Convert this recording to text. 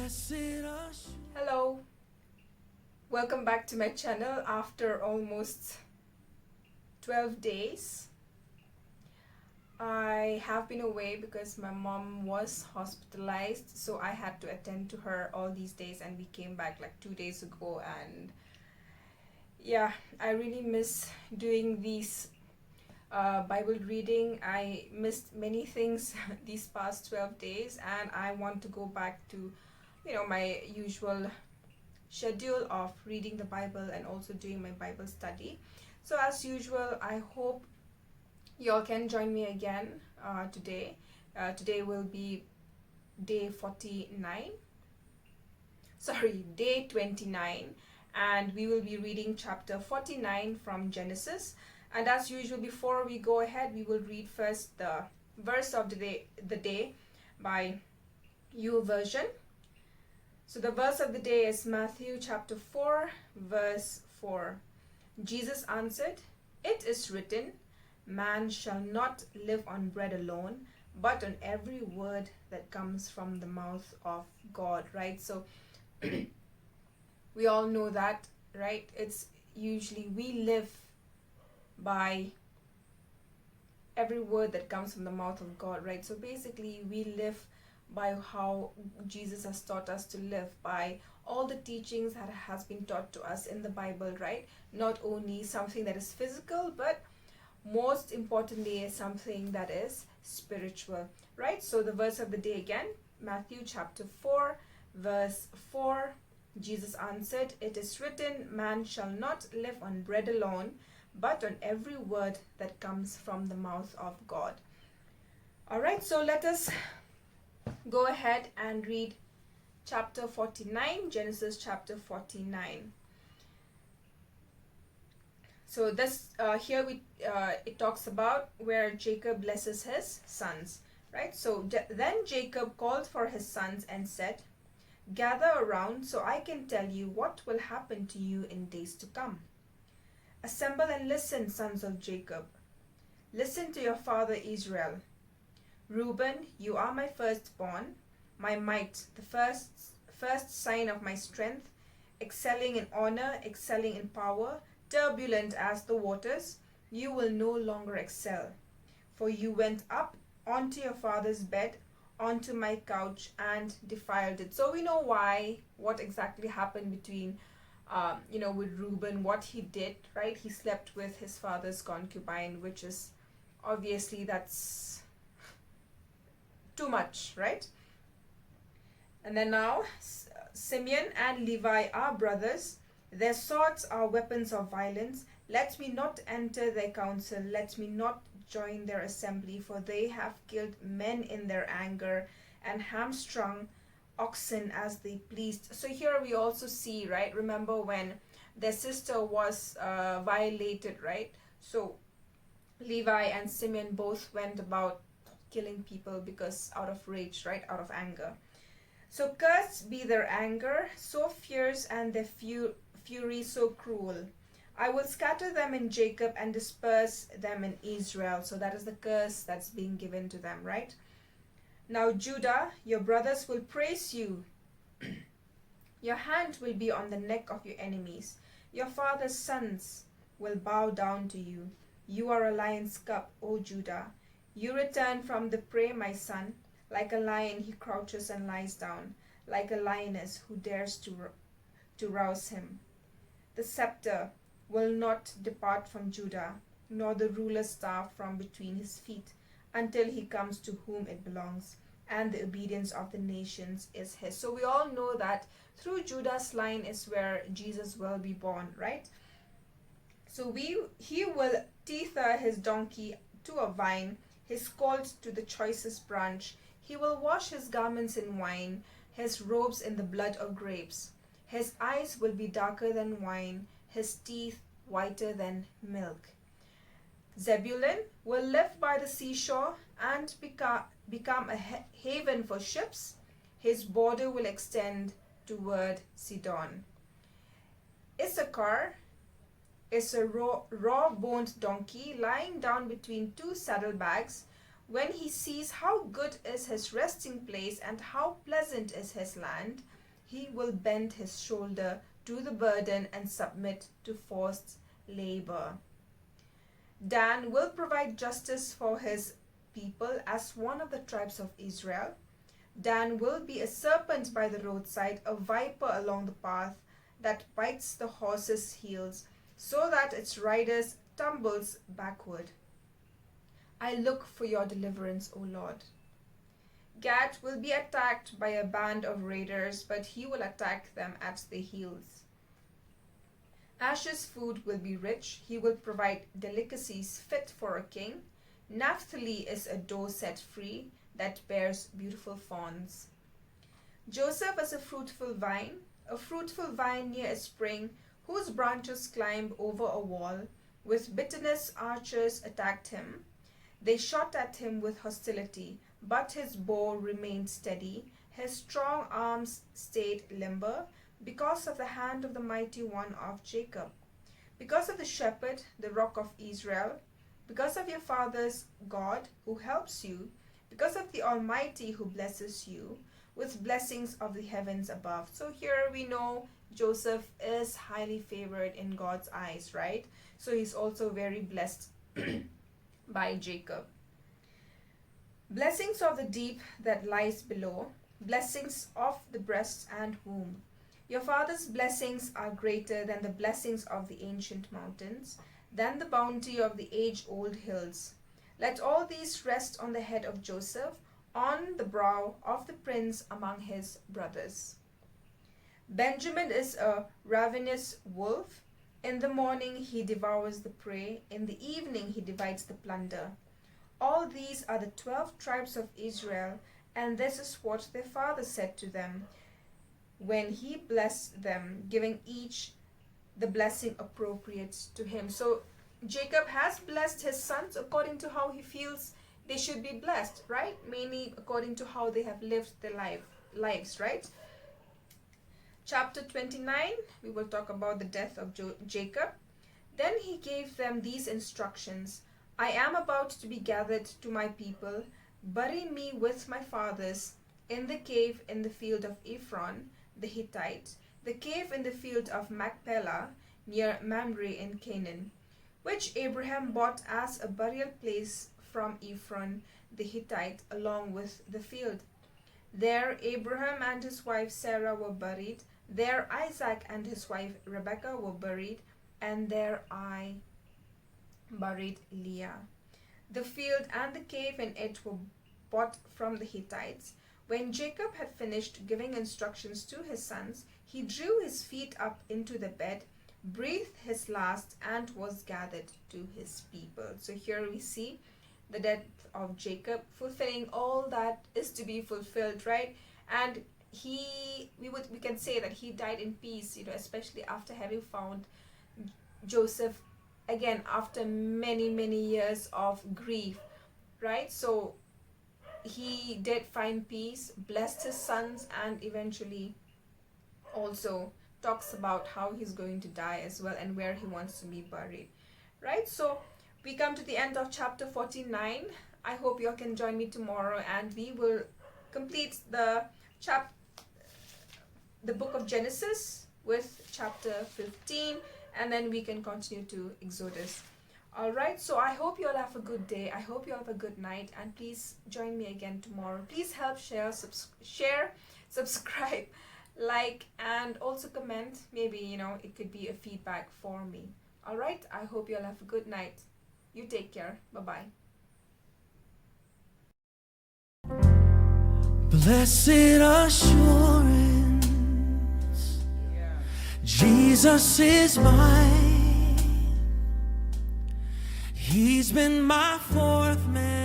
Hello, welcome back to my channel after almost 12 days. I have been away because my mom was hospitalized, so I had to attend to her all these days, and we came back like 2 days ago. And yeah, I really miss doing these Bible reading. I missed many things these past 12 days, and I want to go back to my usual schedule of reading the Bible and also doing my Bible study. So, as usual, I hope y'all can join me again today. Today will be day 49, sorry, day 29, and we will be reading chapter 49 from Genesis. And as usual, before we go ahead, we will read first the verse of the day by YouVersion. So the verse of the day is Matthew chapter 4, verse 4. Jesus answered, "It is written, man shall not live on bread alone, but on every word that comes from the mouth of God," right? So we all know that, right? It's usually we live by every word that comes from the mouth of God, right? So basically, we live by how Jesus has taught us to live, by all the teachings that has been taught to us in the Bible, right? Not only something that is physical, but most importantly is something that is spiritual, right? So the verse of the day again, Matthew chapter 4, verse 4. Jesus answered, "It is written, man shall not live on bread alone, but on every word that comes from the mouth of God." All right, so let us go ahead and read chapter 49, Genesis chapter 49. So this here we it talks about where Jacob blesses his sons, right? So then Jacob called for his sons and said, "Gather around so I can tell you what will happen to you in days to come. Assemble and listen, sons of Jacob. Listen to your father Israel. Reuben, you are my firstborn, my might, the first sign of my strength, excelling in honor, excelling in power, turbulent as the waters. You will no longer excel, for you went up onto your father's bed, onto my couch, and defiled it." So we know what exactly happened between with Reuben, what he did, right? He slept with his father's concubine, which is obviously that's too much, right? And then now, Simeon and Levi are brothers. Their swords are weapons of violence. Let me not enter their council. Let me not join their assembly, for they have killed men in their anger and hamstrung oxen as they pleased. So here we also see, right? Remember when their sister was violated, right? So Levi and Simeon both went about killing people because out of rage, right? Out of anger. So cursed be their anger, so fierce, and their fury so cruel. I will scatter them in Jacob and disperse them in Israel. So that is the curse that's being given to them, right? Now, Judah, your brothers will praise you. Your hand will be on the neck of your enemies. Your father's sons will bow down to you. You are a lion's cub, O Judah. You return from the prey, my son. Like a lion, he crouches and lies down. Like a lioness who dares to rouse him. The scepter will not depart from Judah, nor the ruler's staff from between his feet, until he comes to whom it belongs, and the obedience of the nations is his. So we all know that through Judah's line is where Jesus will be born, right? So he will tether his donkey to a vine, his colt to the choicest branch. He will wash his garments in wine, his robes in the blood of grapes. His eyes will be darker than wine, his teeth whiter than milk. Zebulun will live by the seashore and become a haven for ships. His border will extend toward Sidon. Issachar is a raw-boned donkey lying down between two saddlebags, When he sees how good is his resting place and how pleasant is his land, he will bend his shoulder to the burden and submit to forced labor. Dan will provide justice for his people as one of the tribes of Israel. Dan will be a serpent by the roadside, a viper along the path that bites the horse's heels so that its rider tumbles backward. I look for your deliverance, O Lord. Gad will be attacked by a band of raiders, but he will attack them at the heels. Asher's food will be rich. He will provide delicacies fit for a king. Naphtali is a doe set free that bears beautiful fawns. Joseph is a fruitful vine near a spring, whose branches climb over a wall. With bitterness archers attacked him. They shot at him with hostility, but his bow remained steady. His strong arms stayed limber, because of the hand of the mighty one of Jacob. Because of the shepherd, the rock of Israel, because of your father's God who helps you, because of the Almighty who blesses you with blessings of the heavens above. So here we know Joseph is highly favored in God's eyes, right? So he's also very blessed by Jacob. Blessings of the deep that lies below, blessings of the breast and womb. Your father's blessings are greater than the blessings of the ancient mountains, than the bounty of the age-old hills. Let all these rest on the head of Joseph, on the brow of the prince among his brothers. Benjamin is a ravenous wolf. In the morning he devours the prey, in the evening he divides the plunder. All these are the 12 tribes of Israel, and this is what their father said to them when he blessed them, giving each the blessing appropriate to him. So Jacob has blessed his sons according to how he feels they should be blessed, right? Mainly according to how they have lived their lives, right? Chapter 29, we will talk about the death of Jacob. Then he gave them these instructions. I am about to be gathered to my people. Bury me with my fathers in the cave in the field of Ephron the Hittite, the cave in the field of Machpelah near Mamre in Canaan, which Abraham bought as a burial place from Ephron the Hittite along with the field. There Abraham and his wife Sarah were buried. There Isaac and his wife Rebekah were buried, and there I buried Leah. The field and the cave in it were bought from the Hittites. When Jacob had finished giving instructions to his sons, he drew his feet up into the bed, breathed his last, and was gathered to his people. So here we see the death of Jacob, fulfilling all that is to be fulfilled, right? And we can say that he died in peace, especially after having found Joseph again after many years of grief, right? So he did find peace, blessed his sons, and eventually also talks about how he's going to die as well and where he wants to be buried, right? So we come to the end of chapter 49. I hope you all can join me tomorrow, and we will complete the book of Genesis with chapter 15, and then we can continue to Exodus. Alright, so I hope you all have a good day. I hope you all have a good night, and please join me again tomorrow. Please help share, subscribe, like, and also comment. Maybe, it could be a feedback for me. Alright, I hope you all have a good night. You take care. Bye-bye. Blessed assurance, Jesus is mine. He's been my fourth man.